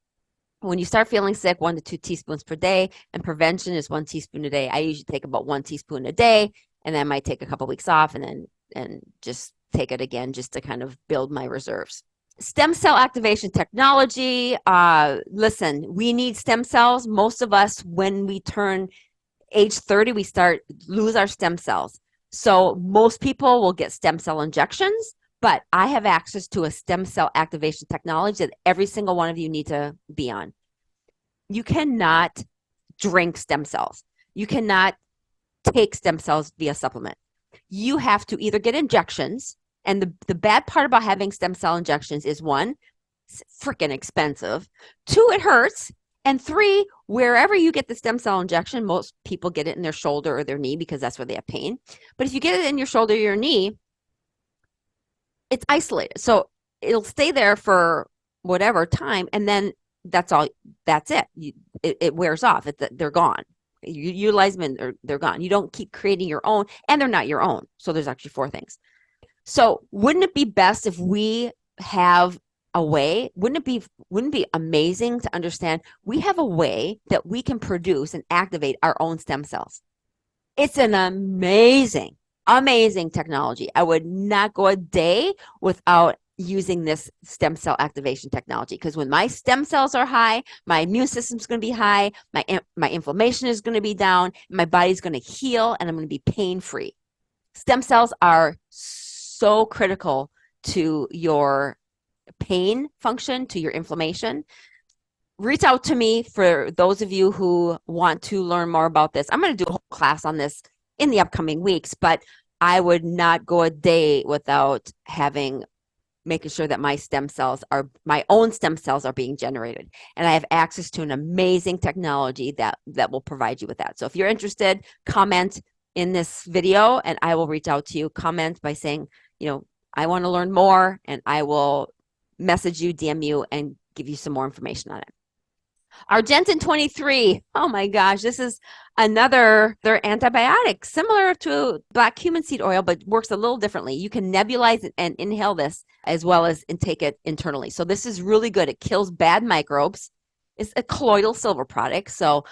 When you start feeling sick, 1 to 2 teaspoons per day, and prevention is 1 teaspoon a day. I usually take about 1 teaspoon a day, and then I might take a couple weeks off and just take it again just to kind of build my reserves. Stem cell activation technology. Listen, we need stem cells. Most of us, when we turn age 30, we lose our stem cells. So most people will get stem cell injections, but I have access to a stem cell activation technology that every single one of you need to be on. You cannot drink stem cells. You cannot take stem cells via supplement. You have to either get injections, and the bad part about having stem cell injections is 1, it's freaking expensive. 2, it hurts. And 3, wherever you get the stem cell injection, most people get it in their shoulder or their knee because that's where they have pain. But if you get it in your shoulder or your knee, it's isolated. So it'll stay there for whatever time, and then that's it. It wears off. They're gone. You utilize them and they're gone. You don't keep creating your own, and they're not your own. So there's actually 4 things. So wouldn't it be best if we have a way? Wouldn't it be amazing to understand we have a way that we can produce and activate our own stem cells? It's an amazing technology. I would not go a day without using this stem cell activation technology, because when my stem cells are high, my immune system's going to be high, my inflammation is going to be down, my body's going to heal, and I'm going to be pain-free. Stem cells are so critical to your pain function, to your inflammation. Reach out to me for those of you who want to learn more about this. I'm going to do a whole class on this in the upcoming weeks, but I would not go a day without making sure that my own stem cells are being generated. And I have access to an amazing technology that will provide you with that. So if you're interested, comment in this video and I will reach out to you. Comment by saying, I want to learn more, and I will message you, DM you, and give you some more information on it. Argentin 23. Oh my gosh, this is another antibiotic similar to black cumin seed oil, but works a little differently. You can nebulize and inhale this as well as intake it internally. So this is really good. It kills bad microbes. It's a colloidal silver product, so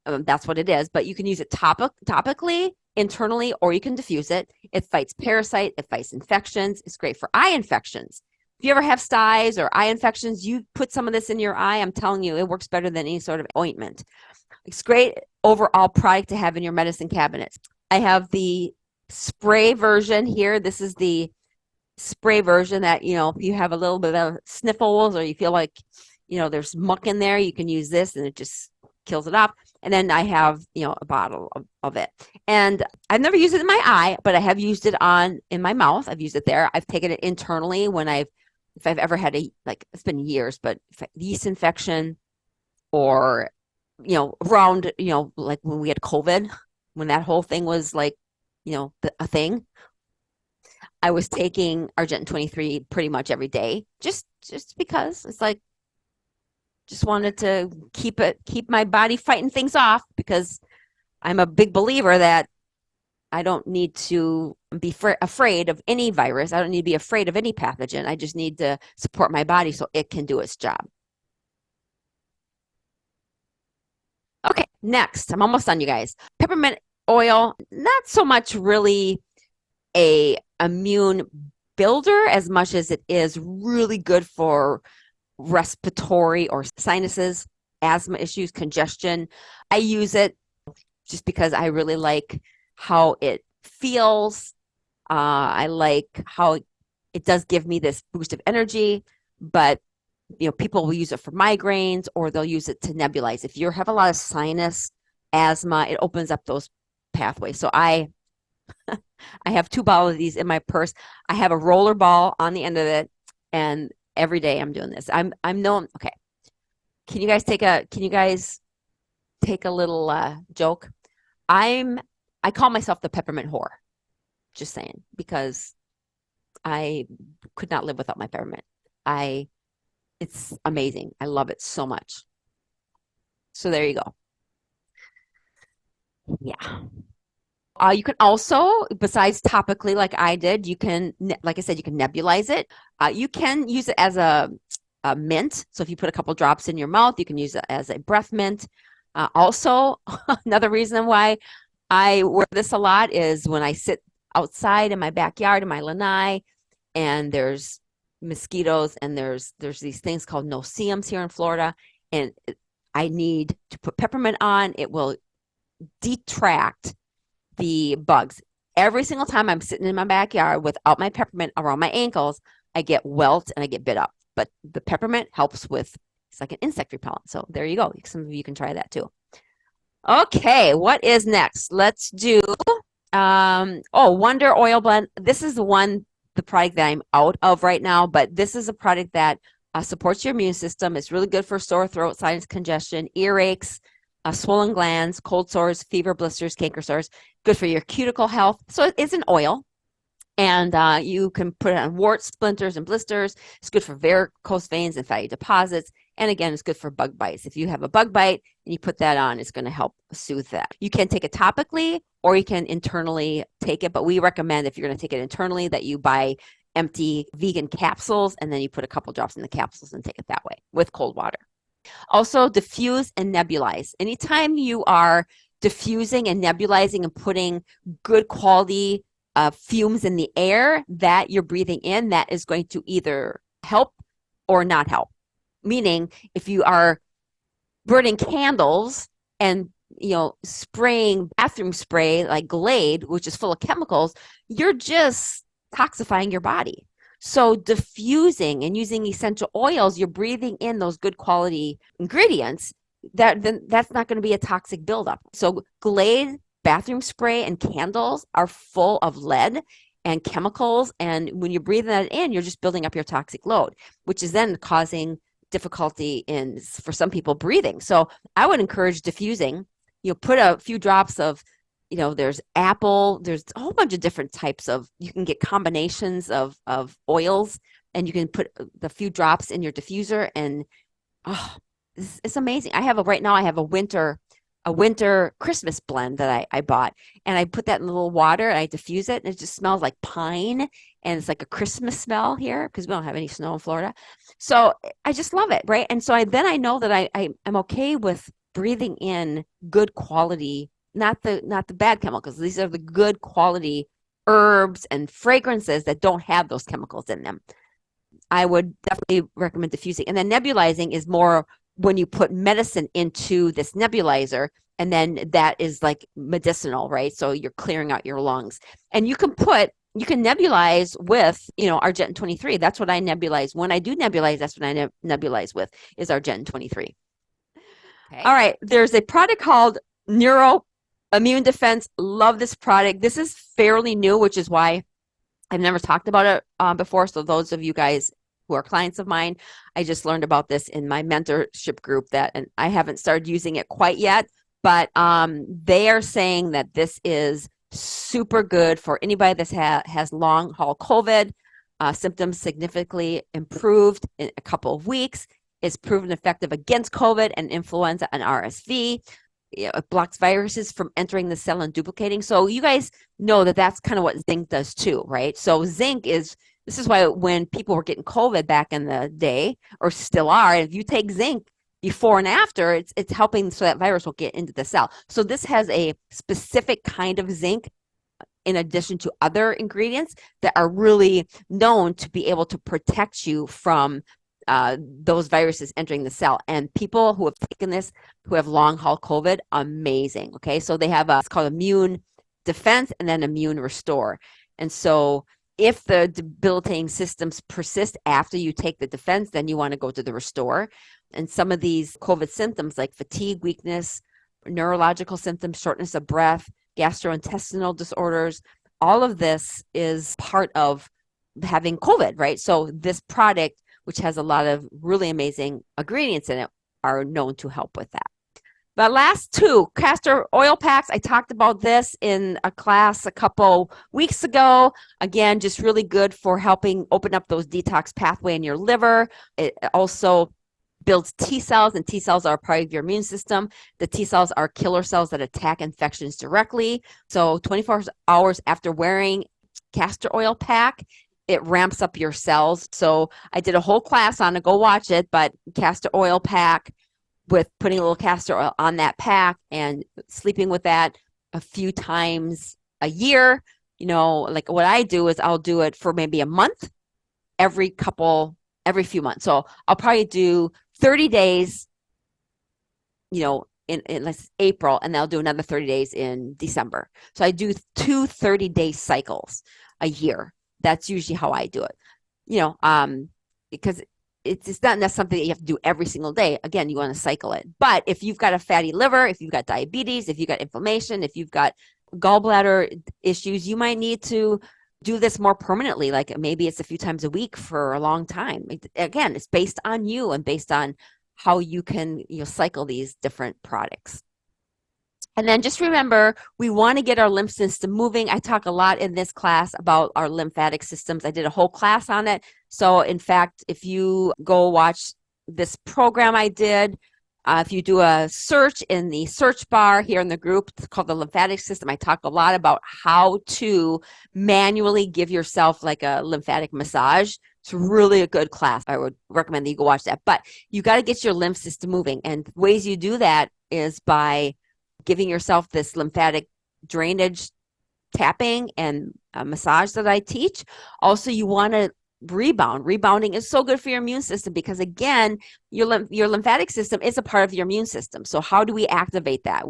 that's what it is. But you can use it topically, internally, or you can diffuse it. It fights parasite. It fights infections. It's great for eye infections. If you ever have styes or eye infections, you put some of this in your eye, I'm telling you, it works better than any sort of ointment. It's great overall product to have in your medicine cabinet. I have the spray version here. This is the spray version that, if you have a little bit of sniffles or you feel like, there's muck in there, you can use this and it just kills it off. And then I have, a bottle of it. And I've never used it in my eye, but I have used it in my mouth. I've used it there. I've taken it internally when I've if I've ever had like, it's been years, but yeast infection or, around, like when we had COVID, when that whole thing was like, a thing, I was taking Argentyn 23 pretty much every day, just because it's like, just wanted to keep my body fighting things off because I'm a big believer that I don't need to be afraid of any virus. I don't need to be afraid of any pathogen. I just need to support my body so it can do its job. Okay, next. I'm almost done, you guys. Peppermint oil, not so much really a immune builder as much as it is really good for respiratory or sinuses, asthma issues, congestion. I use it just because I really like how it feels. I like how it does give me this boost of energy, but people will use it for migraines or they'll use it to nebulize. If you have a lot of sinus, asthma, it opens up those pathways. So I have 2 bottles of these in my purse. I have a roller ball on the end of it, and every day I'm doing this. I'm known. Okay, can you guys take a little joke? I call myself the peppermint whore. Just saying, because I could not live without my peppermint. It's amazing. I love it so much. So there you go. Yeah. You can also, besides topically, like I did, like I said, you can nebulize it. You can use it as a mint. So if you put a couple drops in your mouth, you can use it as a breath mint. Also, another reason why I wear this a lot is when I sit outside in my backyard in my lanai, and there's mosquitoes, and there's these things called no-see-ums here in Florida, and I need to put peppermint on. It will detract the bugs. Every single time I'm sitting in my backyard without my peppermint around my ankles, I get welt and I get bit up. But the peppermint helps with, it's like an insect repellent. So there you go. Some of you can try that too. Okay, what is next? Let's do Wonder Oil Blend. This is the product that I'm out of right now, but this is a product that supports your immune system. It's really good for sore throat, sinus congestion, earaches, swollen glands, cold sores, fever, blisters, canker sores. Good for your cuticle health. So it is an oil, and you can put it on warts, splinters, and blisters. It's good for varicose veins and fatty deposits. And again, it's good for bug bites. If you have a bug bite and you put that on, it's going to help soothe that. You can take it topically or you can internally take it, but we recommend if you're going to take it internally that you buy empty vegan capsules and then you put a couple drops in the capsules and take it that way with cold water. Also, diffuse and nebulize. Anytime you are diffusing and nebulizing and putting good quality fumes in the air that you're breathing in, that is going to either help or not help. Meaning, if you are burning candles and spraying bathroom spray like Glade, which is full of chemicals, you're just toxifying your body. So diffusing and using essential oils, you're breathing in those good quality ingredients. That's not going to be a toxic buildup. So Glade bathroom spray and candles are full of lead and chemicals, and when you're breathing that in, you're just building up your toxic load, which is then causing difficulty for some people breathing. So I would encourage diffusing. Put a few drops of, there's apple, there's a whole bunch of different types you can get combinations of oils, and you can put the few drops in your diffuser, and it's amazing. Right now I have a winter Christmas blend that I bought, and I put that in a little water and I diffuse it, and it just smells like pine, and it's like a Christmas smell here because we don't have any snow in Florida. So I just love it, right? And so I know that I'm okay with breathing in good quality, not the bad chemicals. These are the good quality herbs and fragrances that don't have those chemicals in them. I would definitely recommend diffusing. And then nebulizing is more when you put medicine into this nebulizer, and then that is like medicinal, right? So you're clearing out your lungs. And you can nebulize with, Argentyn 23. That's what I nebulize. When I do nebulize, that's what I nebulize with, is Argentyn 23. Okay. All right. There's a product called Neuro Immune Defense. Love this product. This is fairly new, which is why I've never talked about it before. So those of you guys who are clients of mine. I just learned about this in my mentorship group and I haven't started using it quite yet, but they are saying that this is super good for anybody that has long haul COVID. Symptoms significantly improved in a couple of weeks. It's proven effective against COVID and influenza and RSV. It blocks viruses from entering the cell and duplicating. So you guys know that that's kind of what zinc does too, right? So this is why when people were getting COVID back in the day, or still are, if you take zinc before and after, it's helping so that virus will get into the cell. So this has a specific kind of zinc in addition to other ingredients that are really known to be able to protect you from those viruses entering the cell. And people who have taken this, who have long haul COVID, amazing. Okay, so they have it's called immune defense and then immune restore. And so if the debilitating symptoms persist after you take the defense, then you want to go to the restore. And some of these COVID symptoms like fatigue, weakness, neurological symptoms, shortness of breath, gastrointestinal disorders, all of this is part of having COVID, right? So this product, which has a lot of really amazing ingredients in it, are known to help with that. The last two, castor oil packs, I talked about this in a class a couple weeks ago. Again, just really good for helping open up those detox pathway in your liver. It also builds T cells, and T cells are part of your immune system. The T cells are killer cells that attack infections directly. So 24 hours after wearing castor oil pack, it ramps up your cells. So I did a whole class on it, go watch it, but castor oil pack with putting a little castor oil on that pack and sleeping with that a few times a year. Like what I do is I'll do it for maybe a month, every few months. So I'll probably do 30 days, in April, and I'll do another 30 days in December. So I do 2 30-day cycles a year. That's usually how I do it, because it's not something that you have to do every single day. Again, you want to cycle it. But if you've got a fatty liver, if you've got diabetes, if you've got inflammation, if you've got gallbladder issues, you might need to do this more permanently. Like maybe it's a few times a week for a long time. Again, it's based on you and based on how you can cycle these different products. And then just remember, we want to get our lymph system moving. I talk a lot in this class about our lymphatic systems. I did a whole class on it. So in fact, if you go watch this program I did, if you do a search in the search bar here in the group, it's called the lymphatic system. I talk a lot about how to manually give yourself like a lymphatic massage. It's really a good class. I would recommend that you go watch that. But you got to get your lymph system moving. And ways you do that is by giving yourself this lymphatic drainage tapping and massage that I teach. Also, you want to rebound. Rebounding is so good for your immune system because, again, your lymphatic system is a part of your immune system. So how do we activate that?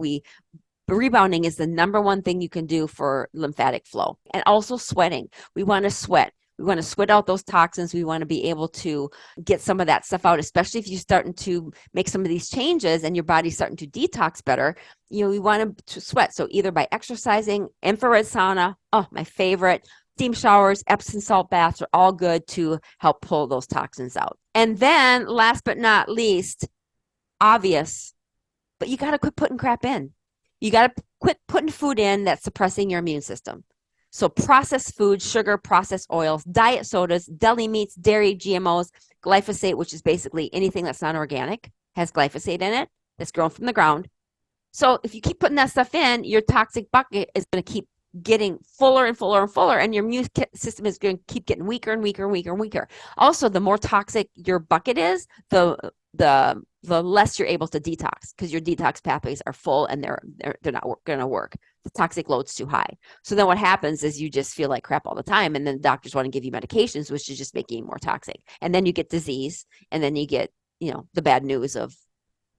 Rebounding is the number one thing you can do for lymphatic flow. And also sweating. We want to sweat. We want to sweat out those toxins. We want to be able to get some of that stuff out, especially if you're starting to make some of these changes and your body's starting to detox better. We want to sweat. So either by exercising, infrared sauna, my favorite, steam showers, Epsom salt baths are all good to help pull those toxins out. And then last but not least, obvious, but you got to quit putting crap in. You got to quit putting food in that's suppressing your immune system. So processed food, sugar, processed oils, diet sodas, deli meats, dairy, GMOs, glyphosate, which is basically anything that's not organic, has glyphosate in it, that's grown from the ground. So if you keep putting that stuff in, your toxic bucket is going to keep getting fuller and fuller and fuller, and your immune system is going to keep getting weaker and weaker and weaker and weaker. Also, the more toxic your bucket is, the less you're able to detox because your detox pathways are full and they're not going to work. The toxic load's too high. So then what happens is you just feel like crap all the time, and then doctors want to give you medications, which is just making you more toxic. And then you get disease, and then you get the bad news of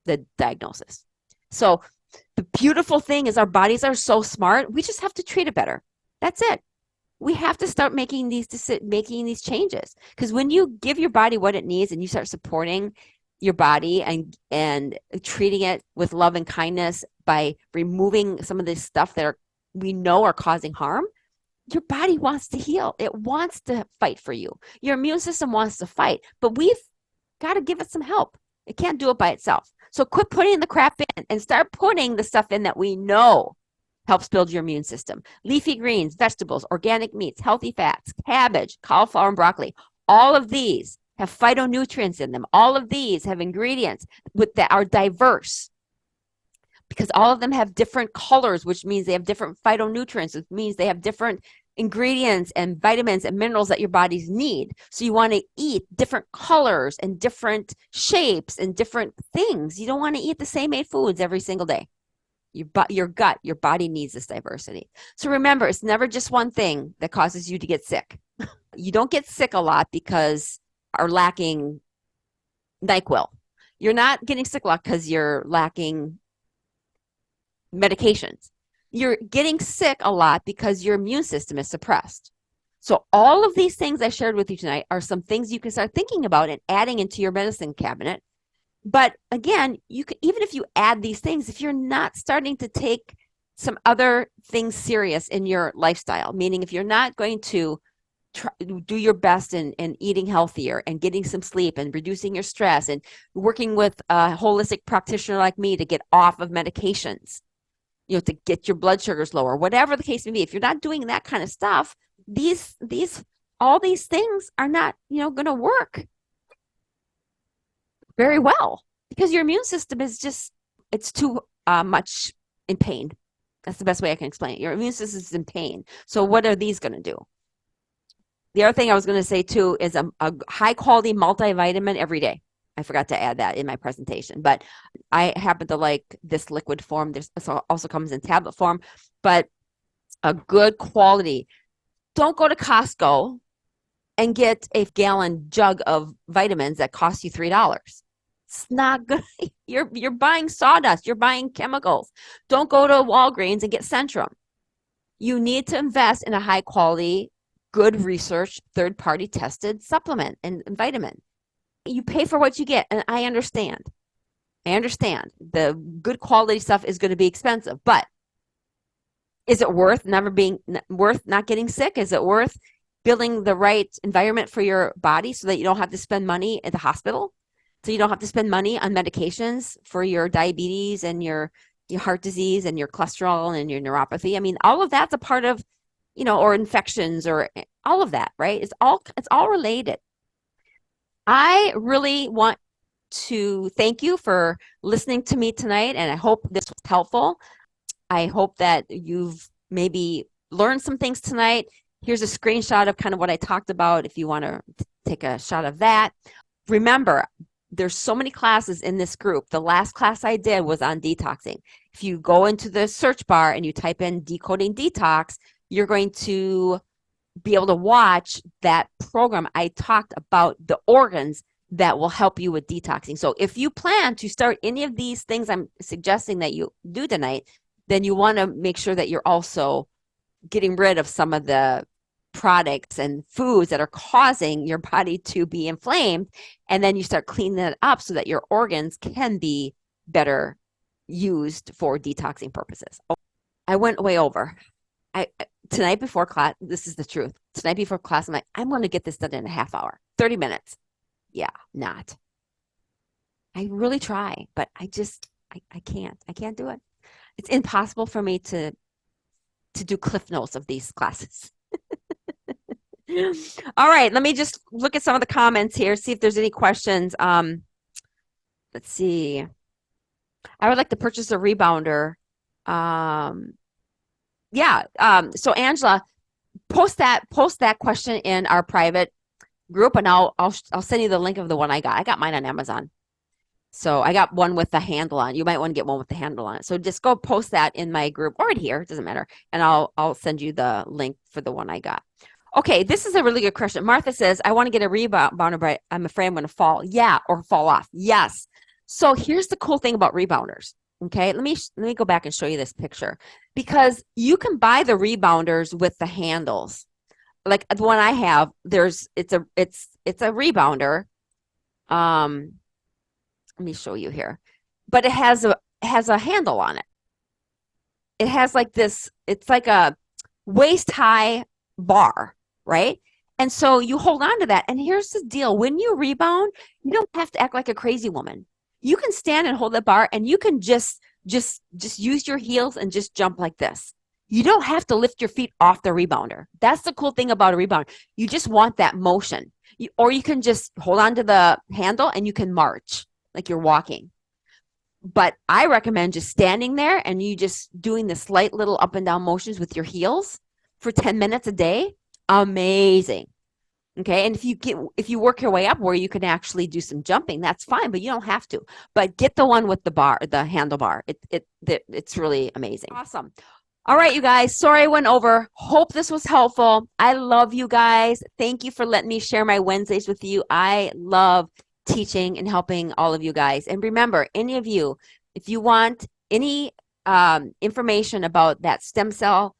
the diagnosis. So the beautiful thing is our bodies are so smart. We just have to treat it better. That's it. We have to start making these changes, because when you give your body what it needs and you start supporting your body and treating it with love and kindness by removing some of this stuff that we know are causing harm, Your body wants to heal. It wants to fight for you. Your immune system wants to fight, but we've got to give it some help. It can't do it by itself. So quit putting the crap in and start putting the stuff in that we know helps build your immune system. Leafy greens, vegetables, organic meats, healthy fats, cabbage, cauliflower, and broccoli. All of these have phytonutrients in them. All of these have ingredients that are diverse because all of them have different colors, which means they have different phytonutrients. It means they have different ingredients and vitamins and minerals that your bodies need. So you want to eat different colors and different shapes and different things. You don't want to eat the same 8 foods every single day. Your gut, your body needs this diversity. So remember, it's never just one thing that causes you to get sick. You don't get sick a lot because are lacking NyQuil. You're not getting sick a lot because you're lacking medications. You're getting sick a lot because your immune system is suppressed. So all of these things I shared with you tonight are some things you can start thinking about and adding into your medicine cabinet. But again, you can, even if you add these things, if you're not starting to take some other things serious in your lifestyle, meaning if you're not going to do your best in eating healthier and getting some sleep and reducing your stress and working with a holistic practitioner like me to get off of medications, to get your blood sugars lower, whatever the case may be. If you're not doing that kind of stuff, all these things are not, going to work very well because your immune system is it's too much in pain. That's the best way I can explain it. Your immune system is in pain. So what are these going to do? The other thing I was going to say too is a high quality multivitamin every day. I forgot to add that in my presentation, but I happen to like this liquid form. This also comes in tablet form, but a good quality. Don't go to Costco and get a gallon jug of vitamins that cost you $3. It's not good. You're buying sawdust. You're buying chemicals. Don't go to Walgreens and get Centrum. You need to invest in a high quality, good research, third party tested supplement and vitamin. You pay for what you get, and I understand. The good quality stuff is going to be expensive, but is it worth not getting sick? Is it worth building the right environment for your body so that you don't have to spend money at the hospital? So you don't have to spend money on medications for your diabetes and your heart disease and your cholesterol and your neuropathy. I mean, all of that's a part of, or infections or all of that, right? It's all related. I really want to thank you for listening to me tonight, and I hope this was helpful. I hope that you've maybe learned some things tonight. Here's a screenshot of kind of what I talked about if you want to take a shot of that. Remember, there's so many classes in this group. The last class I did was on detoxing. If you go into the search bar and you type in decoding detox, you're going to be able to watch that program. I talked about the organs that will help you with detoxing. So if you plan to start any of these things I'm suggesting that you do tonight, then you want to make sure that you're also getting rid of some of the products and foods that are causing your body to be inflamed. And then you start cleaning it up so that your organs can be better used for detoxing purposes. I went way over. Tonight before class, this is the truth. Tonight before class, I'm like, I'm going to get this done in a half hour, 30 minutes. Yeah, not. I really try, but I can't do it. It's impossible for me to do cliff notes of these classes. All right, let me just look at some of the comments here, see if there's any questions. Let's see. I would like to purchase a rebounder. So Angela, post that question in our private group, and I'll send you the link of the one I got. I got mine on Amazon. So I got one with the handle on. You might want to get one with the handle on it. So just go post that in my group or right here, it doesn't matter. And I'll send you the link for the one I got. Okay, this is a really good question. Martha says, I want to get a rebounder, but I'm afraid I'm going to fall. Yeah, or fall off. Yes. So here's the cool thing about rebounders. Okay, let me go back and show you this picture, because you can buy the rebounders with the handles. Like the one I have, it's a rebounder. Let me show you here. But it has a handle on it. It has like this, it's like a waist high bar, right? And so you hold on to that. And here's the deal. When you rebound, you don't have to act like a crazy woman. You can stand and hold the bar and you can just use your heels and just jump like this. You don't have to lift your feet off the rebounder. That's the cool thing about a rebound. You just want that motion. Or you can just hold on to the handle and you can march like you're walking. But I recommend just standing there and you just doing the slight little up and down motions with your heels for 10 minutes a day. Amazing. Okay. And if you work your way up where you can actually do some jumping, that's fine, but you don't have to. But get the one with the handlebar. It's really amazing. Awesome. All right, you guys. Sorry I went over. Hope this was helpful. I love you guys. Thank you for letting me share my Wednesdays with you. I love teaching and helping all of you guys. And remember, any of you, if you want any information about that stem cell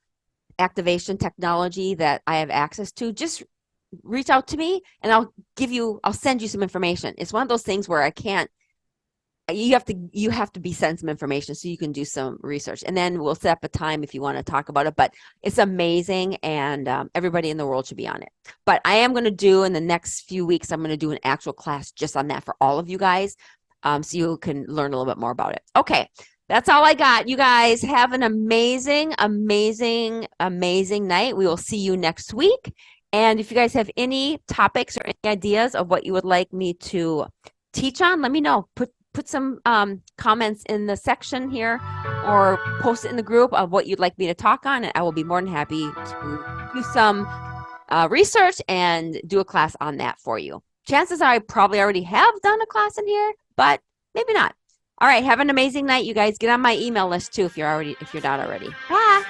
activation technology that I have access to, just reach out to me and I'll send you some information. It's one of those things where you have to be sent some information so you can do some research, and then we'll set up a time if you want to talk about it. But it's amazing, and everybody in the world should be on it. But I am going to do in the next few weeks, I'm going to do an actual class just on that for all of you guys, so you can learn a little bit more about it. Okay, that's all I got. You guys have an amazing, amazing, amazing night. We will see you next week. And if you guys have any topics or any ideas of what you would like me to teach on, let me know. Put some comments in the section here or post it in the group of what you'd like me to talk on, and I will be more than happy to do some research and do a class on that for you. Chances are I probably already have done a class in here, but maybe not. All right, have an amazing night, you guys. Get on my email list too if you're not already. Bye.